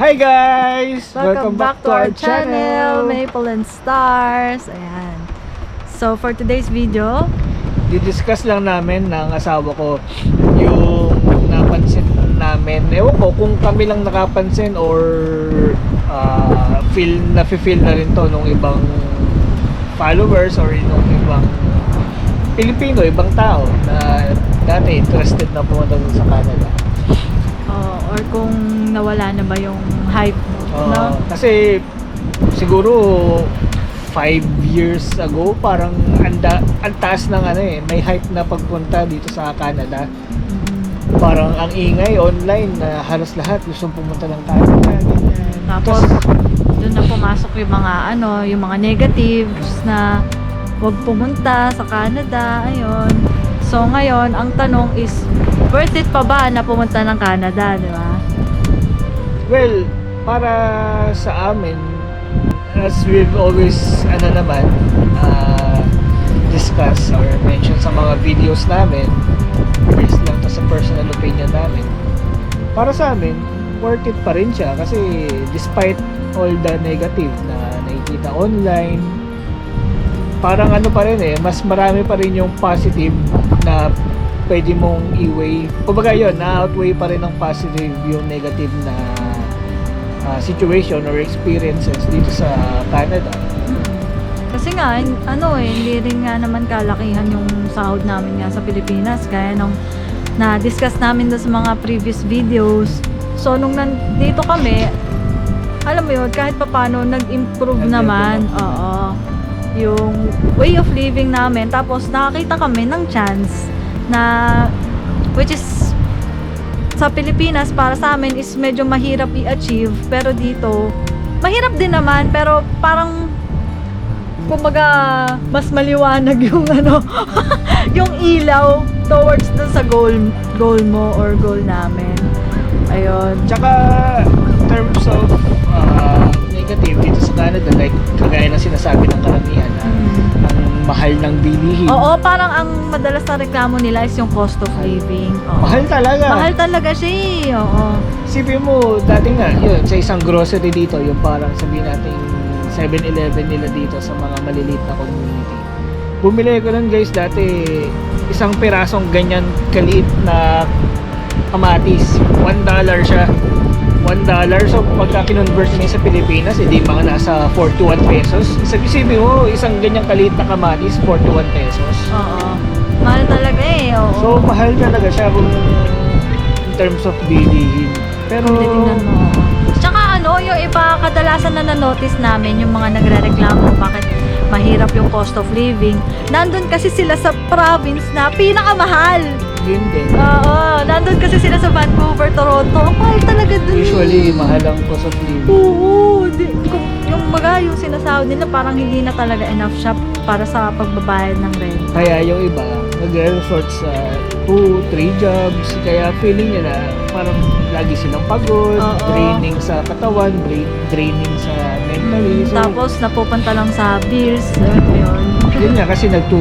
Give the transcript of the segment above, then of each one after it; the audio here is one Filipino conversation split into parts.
Hi guys! Welcome back to our channel, Maple and Stars. Ayan. So for today's video, Didiscuss lang namin ng asawa ko yung napansin namin. Ewan ko kung kami lang nakapansin or nafe-feel na rin to nung ibang followers or nung ibang Pilipino, ibang tao na dati interested na pumunta dun sa Canada. or kung nawala na ba yung hype, no? Kasi siguro 5 years ago parang ang taas ng may hype na pagpunta dito sa Canada. Parang ang ingay online na halos lahat gustong pumunta ng Canada. Tapos doon na pumasok yung mga yung mga negatives na wag pumunta sa Canada, ayun. So ngayon, ang tanong is worth it pa ba na pumunta ng Canada, di ba? Well, para sa amin, as we've always discuss or mention sa mga videos namin, based lang to sa personal opinion namin, para sa amin worth it pa rin siya kasi despite all the negative na nakikita online, parang pa rin mas marami pa rin yung positive na pwede mong i-weigh. Kumbaga yun, na-outweigh pa rin ng positive yung negative na situation or experiences dito sa Canada. Kasi nga, hindi rin nga naman kalakihan yung sahod namin nga sa Pilipinas. Kaya nung na-discuss namin doon sa mga previous videos. So, nung nandito kami, alam mo yun, kahit papano, nag-improve naman. Oo. Yung way of living namin. Tapos, nakakita kami ng chance na, which is, sa Pilipinas, para sa amin, is medyo mahirap i-achieve. Pero dito, mahirap din naman, pero parang kumbaga mas maliwanag yung yung ilaw towards dun sa goal mo or goal namin. Ayun. Tsaka in terms of negative dito sa Canada, like kagaya ng sinasabi ng karamihan na ang mahal ng bilihin. Oo, parang ang madalas na reklamo nila is yung cost of living. Oo. Mahal talaga. Mahal talaga siya eh. Oo. Isipin mo, dati nga, yun, sa isang grocery dito, yung parang sabihin natin 7-Eleven nila dito sa mga maliliit na community. Bumili ko nun guys dati isang pirasong ganyan kaliit na kamatis. $1 siya. $1. So pagka kinonvert niya sa Pilipinas, hindi mga nasa 41 pesos. Sabi mo, isang ganyang kaliit na kamatis, 41 pesos. Oo. Mahal talaga eh. Oo. So mahal talaga siya kung in terms of bilihin. Pero tingnan mo. Tsaka yung iba kadalasan na na-notice namin yung mga nagrereklamo bakit mahirap yung cost of living. Nandun kasi sila sa province na pinakamahal. yun din. Oo, nandun kasi sila sa Vancouver, Toronto. Ang mahal talaga dun. Usually, mahal ang cost of living. Oo. Yung sinasahod nila parang hindi na talaga enough siya para sa pagbabayad ng rent. Kaya yung iba, nagre-resort sa 2-3 jobs. Kaya feeling nila parang lagi silang pagod, draining sa katawan, draining sa mentally. So, tapos napupunta lang sa bills. Yun. Yun nga, kasi nag 2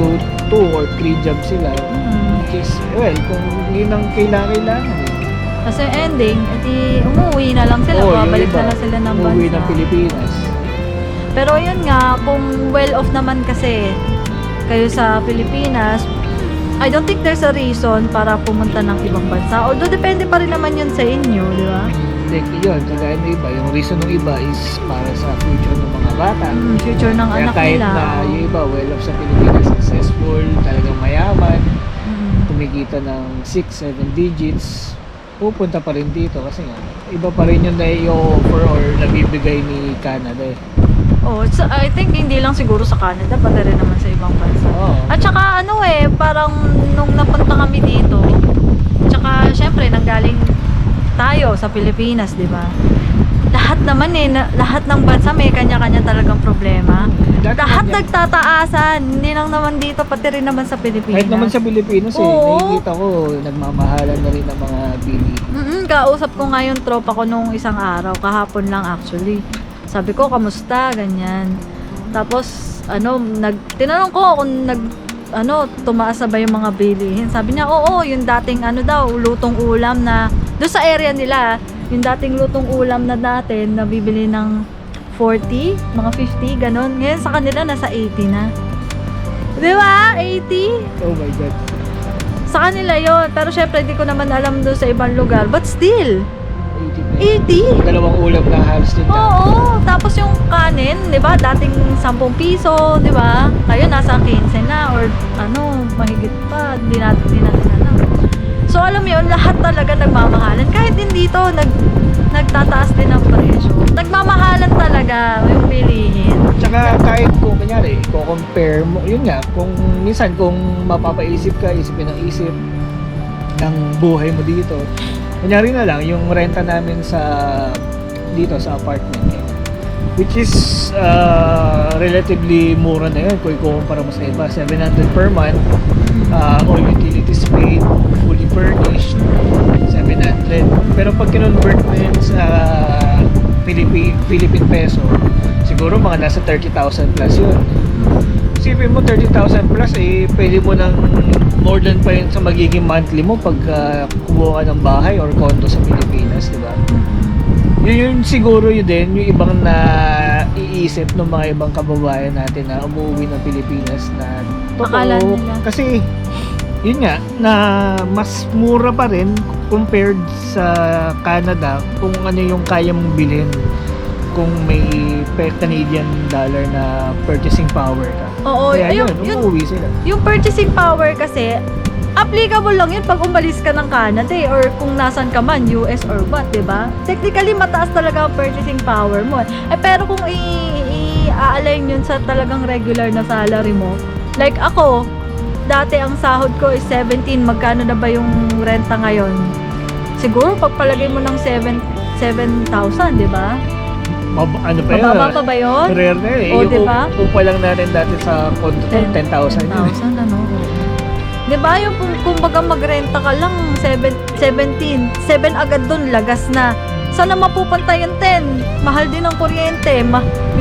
or 3 jobs sila. Which is, well, kung yun ang kailangan Kasi ending, edi umuwi na lang sila, babalik na lang sila ng bansa. Umuwi ng Pilipinas. Pero yun nga, kung well-off naman kasi kayo sa Pilipinas, I don't think there's a reason para pumunta ng ibang bansa. Although depende pa rin naman yun sa inyo, di ba? Like yun, kagaya ng iba, yung reason ng iba is para sa future ng mga bata. Future ng Kaya anak kahit nila. na yung iba, well-off sa Pilipinas, successful, talagang mayaman, kumikita ng 6-7 digits, pupunta pa rin dito kasi nga, iba pa rin yung nai-offer or nabibigay ni Canada eh. Oh, so I think hindi lang siguro sa Canada, pati rin naman sa ibang bansa. At saka parang nung napunta kami dito, tsaka syempre nanggaling tayo sa Pilipinas, di ba? Lahat naman lahat ng bansa may kanya-kanya talagang problema. Lahat nagtataasan, hindi lang naman dito, pati rin naman sa Pilipinas. Kahit naman sa Pilipinas nakikita ko, nagmamahalan na rin ang mga bili. Kausap ko nga yung tropa ko nung isang araw, kahapon lang actually. Sabi ko, kamusta? Ganyan. Tapos, tinanong ko kung tumaas na ba yung mga bilihin. Sabi niya, oo, yung dating daw, lutong ulam na, doon sa area nila, Yung dating lutong ulam na natin, nabibili ng 40, mga 50, ganon. Ngayon sa kanila, nasa 80 na. Di ba? 80? Oh my God. Sa kanila yon. Pero syempre, di ko naman alam doon sa ibang lugar. But still, 80 80? Dalawang ulam na halos din. Oo. Tapos yung kanin, di ba? Dating 10 piso, di ba? Kayo nasa 15 na or ano, mahigit pa. Hindi natin alam. So alam mo yun, lahat talaga nagmamahalan. Kahit din dito, nagtataas din ang presyo. Nagmamahalan talaga yung bilihin. Tsaka kahit kung kunyari, compare mo, yun nga, kung minsan kung mapapaisip ka, isipin ng isip ng buhay mo dito. Kunyari na lang, yung renta namin dito sa apartment which is relatively mura na yun kung ikukumpara mo sa iba. 700 per month, all utilities paid, fully furnished, 700. Pero pag kinonvert mo yun sa Philippine peso, siguro mga nasa 30,000 plus yun. Isipin mo 30,000 plus, pwede mo nang more than pa yun sa magiging monthly mo pag kumuha ka ng bahay or condo sa Pilipinas, di ba? Yun siguro yun din, yung ibang na iisip ng mga ibang kababayan natin na umuwi ng Pilipinas na Akala nila. Kasi yun nga, na mas mura pa rin compared sa Canada kung ano yung kaya mong bilhin kung may Canadian dollar na purchasing power ka. Oo, Kaya yun, yung umuwi sila. yung purchasing power kasi, applicable lang yun pag umalis ka ng Canada or kung nasan ka man, US or what, diba? Technically, mataas talaga ang purchasing power mo. Pero kung i-align yun sa talagang regular na salary mo, like ako, dati ang sahod ko is 17, magkano na ba yung renta ngayon? Siguro pagpalagay mo ng 7,000, diba? Ano pa yun? Mababa pa ba yun? Rare na yun. O, Yung diba? upa lang natin dati sa condo, 10,000 yun. 10,000, ano? Diba yung kumbaga magrenta ka lang 17, 7 agad dun, lagas na. Sana mapupunta yung 10? Mahal din ang kuryente,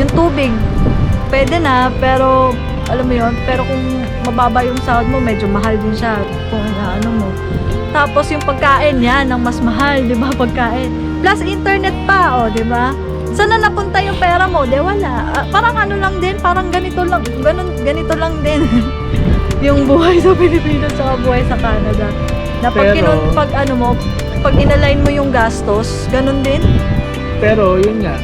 yung tubig. Pwede na, pero alam mo yun, pero kung mababa yung sahod mo, medyo mahal din siya kung ano mo. Tapos yung pagkain yan, ang mas mahal, di ba, pagkain. Plus internet pa, o, di ba? Sana napunta yung pera mo, di wala. Parang ano lang din, parang ganito lang, ganito lang din. Yung buhay sa Pilipinas sa buhay sa Canada. Na pag, Pero, pag inalign mo yung gastos, ganun din. Pero yun nga,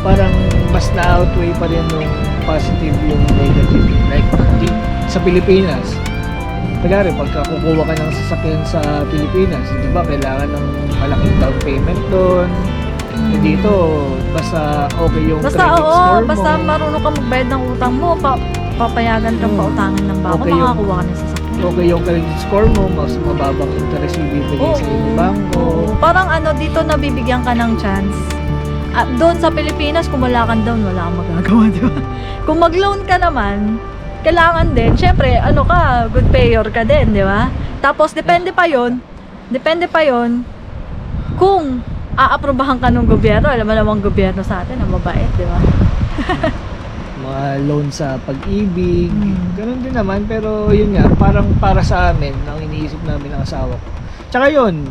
parang mas na-outweigh pa rin yung positive yung negative. Like, sa Pilipinas, kagari, pagka kukuha ka ng sasakyan sa Pilipinas, di ba, kailangan ng malaking down payment doon. Dito, basta okay yung Basta credit score mo. basta marunong ka magbayad ng utang mo, papayagan kang pautangin ng bangko, Okay yung- makakuha ka ng sasakyan. Okay yung credit score mo, mas mababang interest yung bibigay sa inyong bangko. Parang dito nabibigyan ka ng chance. Doon sa Pilipinas, kung wala kang down, wala kang magagawa, di ba? Kung mag-loan ka naman, kailangan din, syempre, good payer ka din, di ba? Tapos, depende pa yon kung aaprobahan ka ng gobyerno. Alam mo namang gobyerno sa atin, ang mabait, di ba? Mga loan sa pag-ibig, ganun din naman, pero yun nga, parang para sa amin, ang iniisip namin ng asawa ko. Tsaka yun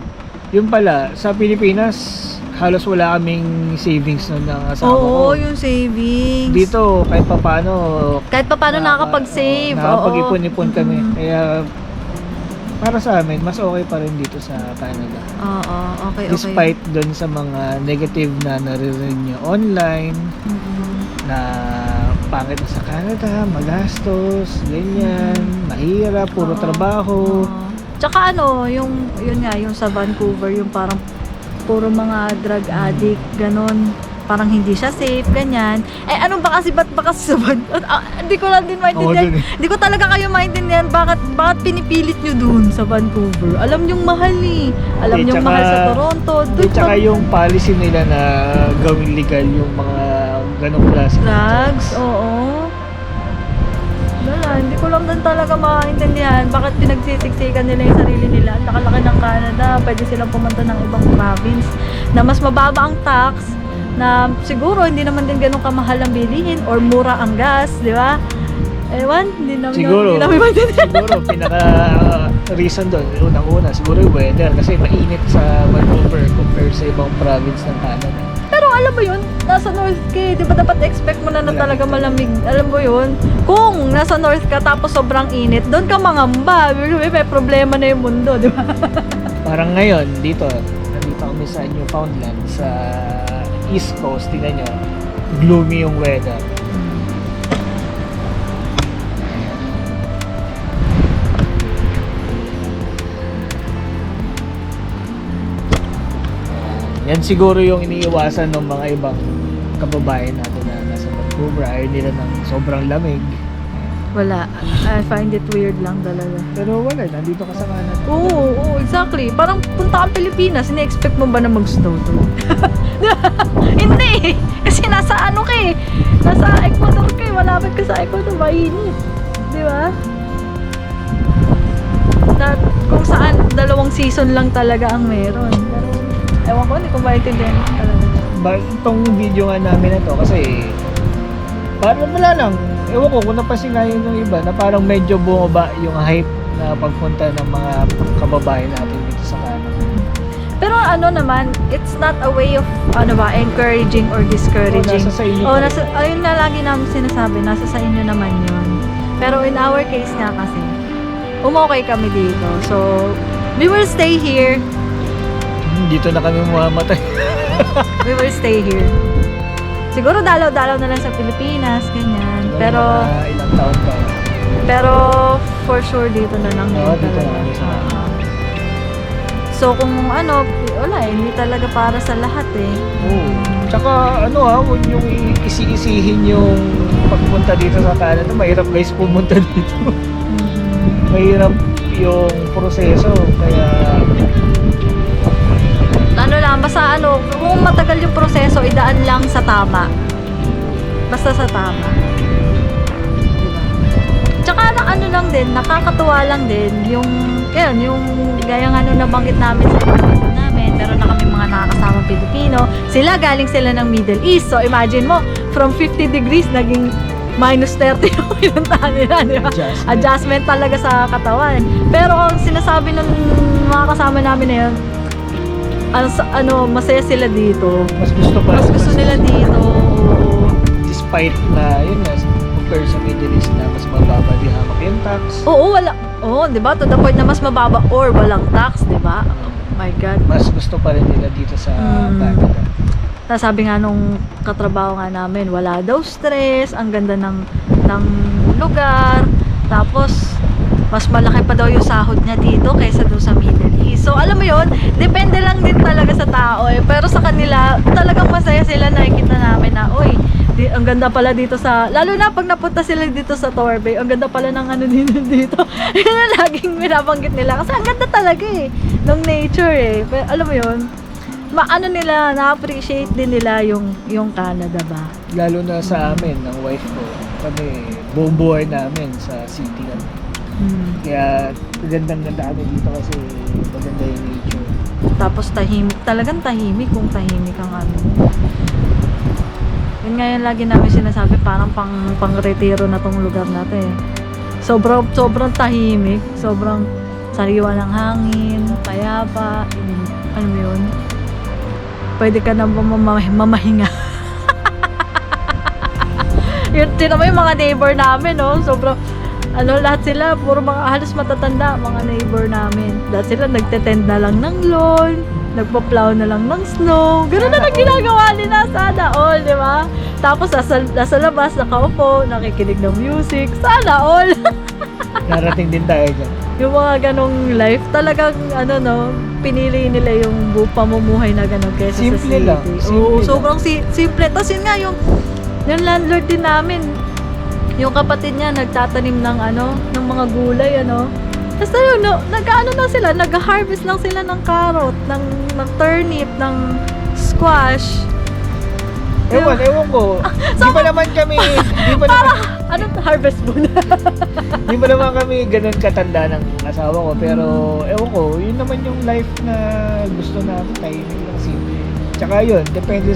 pala, sa Pilipinas, halos wala kaming savings nun ng asawa ko. Oo, yung savings. Dito, kahit paano nakakapag-save. nakakapag-ipon-ipon kami. Kaya, para sa amin, mas okay pa rin dito sa Canada. Oo, okay. Despite dun sa mga negative na naririnig nyo online, na pangit na sa Canada, magastos, ganyan, mahirap, puro trabaho. Tsaka yun sa Vancouver, yung parang puro mga drug addict, ganon. Parang hindi siya safe, ganyan. Ano ba kasi, ba't ba kasi sa Vancouver? Hindi ko lang din maintindihan. Hindi ko talaga kayo maintindihan bakit pinipilit nyo dun sa Vancouver. Alam nyong mahal Alam nyong mahal sa Toronto. Tsaka yung policy nila na gawing legal yung mga ganong klase. Drugs, oo. Wala, hindi ko lang din talaga maintindihan bakit pinagsisiksikan nila yung sarili nila. Ang laki-laki ng Canada, pwede silang pumunta ng ibang province na mas mababa ang tax, na siguro hindi naman din ganun kamahal ang bilihin or mura ang gas, di ba? Ewan, hindi namin Siguro, maintindihan. siguro pinaka reason doon, unang-una, siguro yung weather kasi mainit sa Vancouver compared sa ibang province ng Canada. Pero alam mo yun, nasa north ka eh, di ba dapat expect mo na Malamig. talaga malamig? Alam mo yun, kung nasa north ka tapos sobrang init, doon ka mangamba, may problema na yung mundo, di ba? Parang ngayon, nandito kami sa Newfoundland, sa East Coast, tingnan nyo, gloomy yung weather. Yan siguro yung iniiwasan ng mga ibang kababayan natin na nasa Vancouver. Ayaw nila ng sobrang lamig. Wala, I find it weird lang talaga. Pero wala, nandito ka sa Canada. Oo, exactly. Parang punta kang Pilipinas, ini-expect mo ba na mag-snow to? Hindi! Kasi nasa ano ka eh, nasa Ecuador ka eh, malapit ka sa Ecuador, mainit. Di ba? Kung saan, 2 season lang talaga ang meron. Pero, ewan ko, hindi ko maintindihan talaga. Itong video nga namin na to kasi parang wala lang. Ewan ko kung napansin nga yun yung iba na parang medyo bumaba yung hype na pagpunta ng mga kababayan natin dito sa Canada. Pero ano naman, it's not a way of encouraging or discouraging. Nasa sa inyo. Ayun nga lagi namin sinasabi, nasa sa inyo naman yun. Pero in our case nga kasi, umokay kami dito. So, we will stay here. Dito na kami mamamatay. We will stay here. Siguro dalaw-dalaw na lang sa Pilipinas, ganyan. Pero, ilang taon pa. pero for sure dito na lang Oo, din dito talaga. na lang sa So kung wala hindi talaga para sa lahat eh. Oo. Tsaka huwag yung isi-isihin yung pagpunta dito sa Canada. Mahirap guys pumunta dito. Mahirap yung proseso. Kaya Basta kung matagal yung proseso, idaan lang sa tama. Basta sa tama. Diba? Tsaka lang din, nakakatuwa lang din yung gaya nga nabanggit namin sa video namin, meron na kami mga nakakasama Pilipino. Sila galing ng Middle East. So imagine mo, from 50 degrees naging minus 30 yung pinuntahan nila, di ba? Adjustment talaga sa katawan. Pero ang sinasabi ng mga kasama namin na yun, masaya sila dito. mas gusto nila dito. Despite na yun nga compare sa Middle East na mas mababa di hamak yung tax. Oo, 'di ba? To the point na mas mababa or walang tax, 'di ba? Oh my god. Mas gusto pa rin nila dito sa Canada. Sabi nga nung katrabaho nga namin, wala daw stress, ang ganda ng lugar. Tapos mas malaki pa daw yung sahod niya dito kaysa doon sa Middle East. So, alam mo yun, depende lang din talaga sa tao eh. Pero sa kanila, talagang masaya sila, nakikita namin na, ang ganda pala dito lalo na pag napunta sila dito sa Torbay, ang ganda pala ng dito. Yun ang laging binabanggit nila. Kasi ang ganda talaga eh, ng nature eh. Pero, alam mo yun, na-appreciate din nila yung Canada ba? Lalo na sa amin, ng wife ko, kami, buong buhay namin sa city kami. Kaya gandang-ganda kami dito kasi maganda yung nature. Tapos talagang tahimik kung tahimik ang Yun nga yung lagi namin sinasabi, parang pang-retiro na tong lugar natin. Sobrang tahimik, sobrang sariwa ng hangin, payapa, ano yun? Pwede ka na mamahinga. Yun, tinan mo yung mga neighbor namin, no? Sobrang lahat sila, puro mga halos matatanda, mga neighbor namin. Lahat sila nagtetend na lang ng lawn, nagpa-plow na lang ng snow. Ganun na ginagawa nila, sana all, di ba? Tapos nasa labas, nakaupo, nakikinig ng music, sana all. Narating din tayo dyan. Yung mga ganong life, talagang pinili nila yung pamumuhay na ganon kaysa Simple sa city. lang. Oo, sobrang simple. Tapos yun nga, yung landlord din namin, yung kapatid niya nagtatanim ng ng mga gulay Tapos sila, nag-harvest lang sila ng carrot, ng turnip, ng squash. Ewan ko. Di pa naman kami, harvest muna. di pa naman kami ganun katanda ng asawa ko. Pero, ewan ko, yun naman yung life na gusto namin, tahimik lang simple. Tsaka yun, depende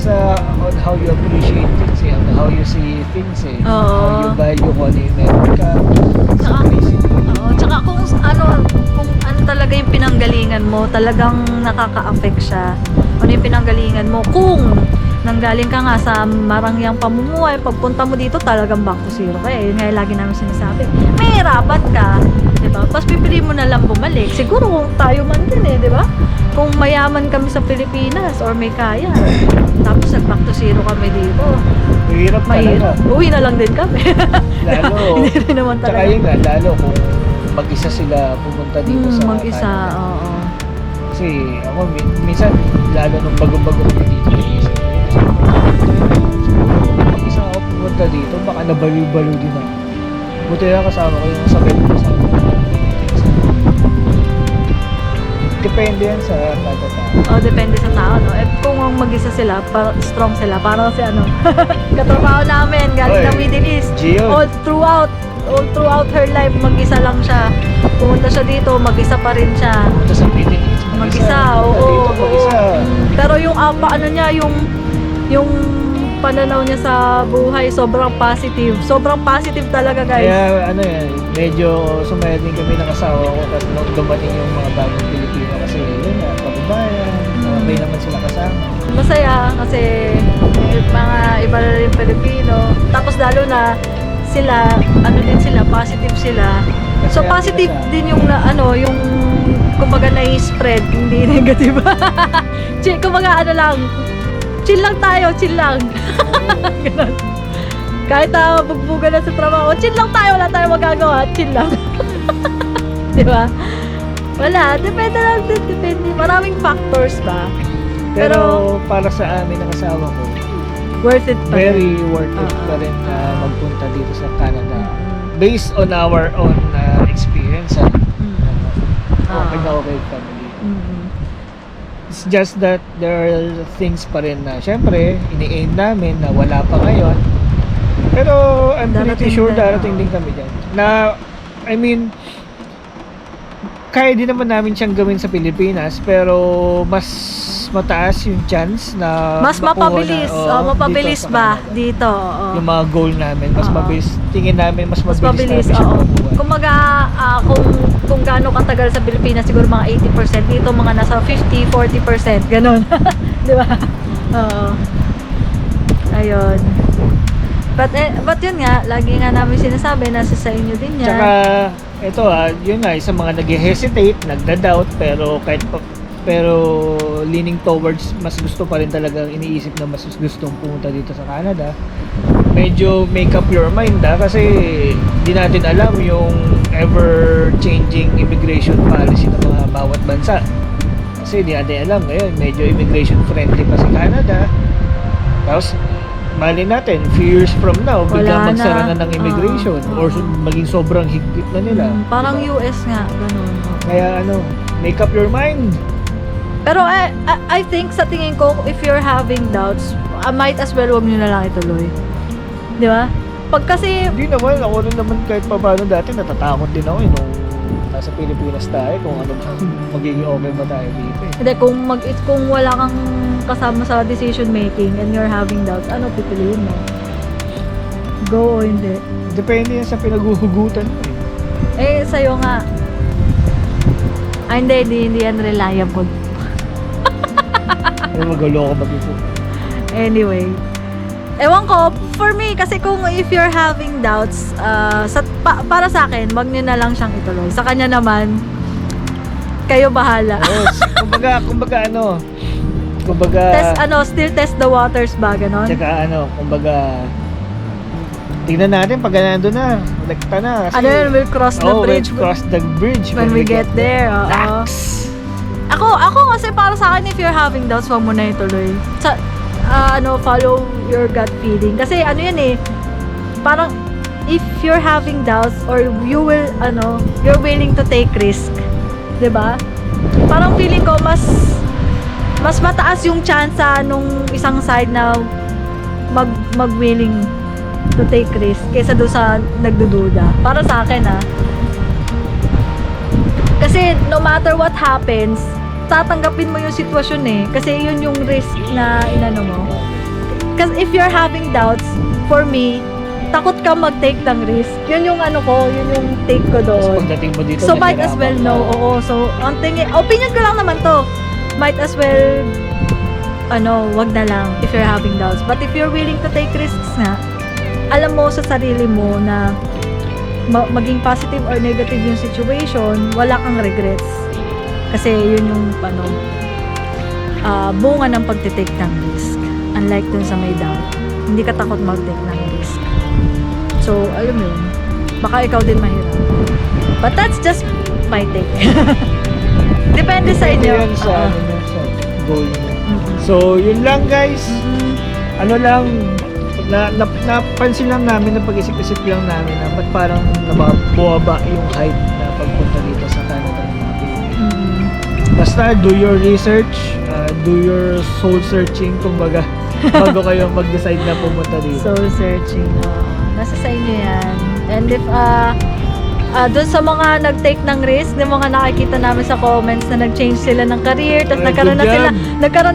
on how you appreciate it. Kasi how you see things eh. Oo. How you value kung ano yung meron ka. Tsaka- Basically. Oo, tsaka kung ano talaga yung pinanggalingan mo, talagang nakaka-affect siya. Ano yung pinanggalingan mo, kung nanggaling ka nga sa marangyang pamumuhay, pagpunta mo dito talagang back to zero ka. Yun nga yung lagi namin sinasabi. May hirapan ka, di ba? Tapos pipili mo na lang bumalik. Siguro kung tayo man din di ba? Kung mayaman kami sa Pilipinas or may kaya, tapos nag-back to zero kami dito, Mahirap mahirap. talaga. Uwi na lang din kami. Lalo, Hindi rin naman tsaka talaga. yun nga, lalo kung mag-isa sila pumunta dito sa Mag-isa, Canada. oo. Kasi ako, minsan, lalo nung bago-bago kami dito, naisip ko, mag-isa ako pumunta dito, baka nabaliw-baliw din ako. Buti na kasama ko yung sabay ko sa depende yan sa kada tao. Depende sa tao, no? Kung mag-isa sila, strong sila, parang si katrabaho namin, galing Oy, ng Middle East. Gio. All throughout her life, mag-isa lang siya. Pumunta siya dito, mag-isa pa rin siya. Punta sa Middle East, Mag-isa, oo. Dito, mag-isa. Pero yung yung pananaw niya sa buhay, sobrang positive. Sobrang positive talaga, guys. Kaya medyo sumaya din kami ng asawa ko kasi nung dumating yung mga bagong Pilipino kasi yun nga, kababayan, may naman sila kasama. Masaya kasi may mga iba na rin Pilipino. Tapos lalo na sila, positive sila. So Masaya positive sila sa- din yung yung kumbaga na-spread, hindi negative. Kumbaga chill lang tayo, chill lang. Ganun. Kahit bugbugan na sa trabaho, chill lang tayo, wala tayong magagawa, chill lang. Di ba? Wala, depende lang din, depende. Maraming factors ba? Pero para sa amin ng asawa ko, Worth it pa rin. very worth it pa rin na magpunta dito sa Canada. Based on our own experience, okay na okay kami dito. Mm. It's just that there are things pa rin na syempre, ini-aim namin na wala pa ngayon. Pero I'm pretty Darating sure din, darating din kami dyan. Na, I mean, kaya din naman namin siyang gawin sa Pilipinas, pero mas mataas yung chance na Mas makuha mapabilis. na, Mapabilis dito sa ba Canada. dito? Oo. Yung mga goal namin, mas Oo. mabilis, tingin namin mas Mas mabilis mabilis, namin siya oo. makuha. Kumbaga, kung gaano katagal sa Pilipinas, siguro mga 80%. Dito mga nasa 50, 40%. Ganon. Di ba? Oo. Ayun. But yun nga, lagi nga namin sinasabi, nasa sa inyo din yan. Tsaka, ito yun nga, sa mga nag-hesitate, nagda-doubt, pero leaning towards mas gusto pa rin talagang iniisip na mas gustong pumunta dito sa Canada. Medyo make up your mind kasi di natin alam yung ever-changing immigration policy ng mga bawat bansa. Kasi di natin alam ngayon, medyo immigration friendly pa si Canada. Tapos, mali natin, few years from now, biglang Wala magsara na. na ng immigration or maging sobrang higpit na nila. Parang Diba? US nga, ganun. Kaya make up your mind. Pero I think sa tingin ko, if you're having doubts, might as well wag nyo na lang ituloy. Di ba? Pag kasi, Hindi naman, ako rin naman kahit pa paano dati natatakot din ako nung nasa Pilipinas tayo kung ano magiging okay ba tayo dito eh. hindi, kung wala kang kasama sa decision making and you're having doubts, ano pipiliin mo? Go o hindi? Depende yan sa pinaghuhugutan mo eh. Sa'yo nga. Hindi yan reliable. Ano magulo ko mag-isip. Anyway. Ewan ko, for me, kasi kung if you're having doubts, para sa akin, wag nyo na lang siyang ituloy. Sa kanya naman, kayo bahala. Oo, kumbaga Still test the waters ba, ganon? tsaka tingnan natin pag nandun na, lekta na. Kasi, We'll cross the bridge. we'll cross the bridge when we get there. Oo. Relax. Ako kasi para sa akin, if you're having doubts, wag mo na ituloy. Follow your gut feeling. Kasi parang if you're having doubts or you're willing to take risk, 'di ba? Parang feeling ko mas mataas yung chance nung isang side na willing to take risk kaysa doon sa nagdududa. Para sa akin kasi no matter what happens, tatanggapin mo yung sitwasyon kasi yun yung risk na inano mo. Because if you're having doubts, for me, takot ka mag-take ng risk. Yun yung ano ko, yun yung take ko Tapos doon. pagdating mo dito, So might as well nahirapan no. ka. Oo. So ang tingin, opinion ko lang naman to. Might as well wag na lang if you're having doubts. But if you're willing to take risks nga, alam mo sa sarili mo na maging positive or negative yung situation, wala kang regrets. Kasi yun yung bunga ng pagtitake ng risk. Unlike dun sa may doubt, hindi ka takot mag-take ng risk. So, alam mo yun, baka ikaw din mahirap. But that's just my take. Depende sa inyo. Depende yan sa, ano nyo, sa goal nyo. Mhm. So, yun lang guys. Mhm. Ano lang, napansin lang namin, napag-isip-isip lang namin na ba't parang buwaba yung hype na pagpunta dito sa Canada ng mga Pilipino. Mhm. Basta do your research, do your soul searching, kumbaga, bago kayo mag-decide na pumunta dito. Soul searching. Nasa sa inyo yan. And if doon sa mga nag-take ng risk, yung mga nakikita namin sa comments na nag-change sila ng career, tapos nagkaroon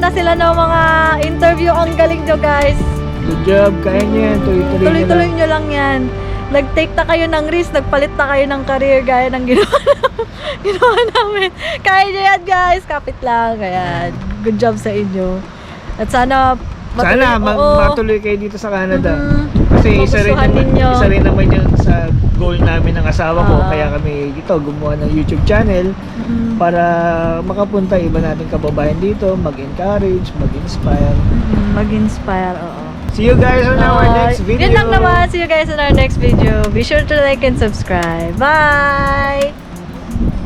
na sila ng mga interview. Ang galing nyo guys. Good job, kaya nyo yan, tuloy-tuloy nyo Tuloy-tuloy lang. nyo lang yan. Nag-take na kayo ng risk, nagpalit na kayo ng career gaya ng ginawa namin. Kaya nyo yan guys, kapit lang. Kaya good job sa inyo. At sana Matuloy kayo dito sa Canada. Kasi Magustuhan ninyo. isa rin naman yun sa goal namin ng asawa ko. Oo. Kaya kami dito gumawa ng YouTube channel para makapunta iba nating kababayan dito, mag-encourage, mag-inspire. Mag-inspire, oo. See you guys on our next video. Yun lang naman. See you guys in our next video. Be sure to like and subscribe. Bye!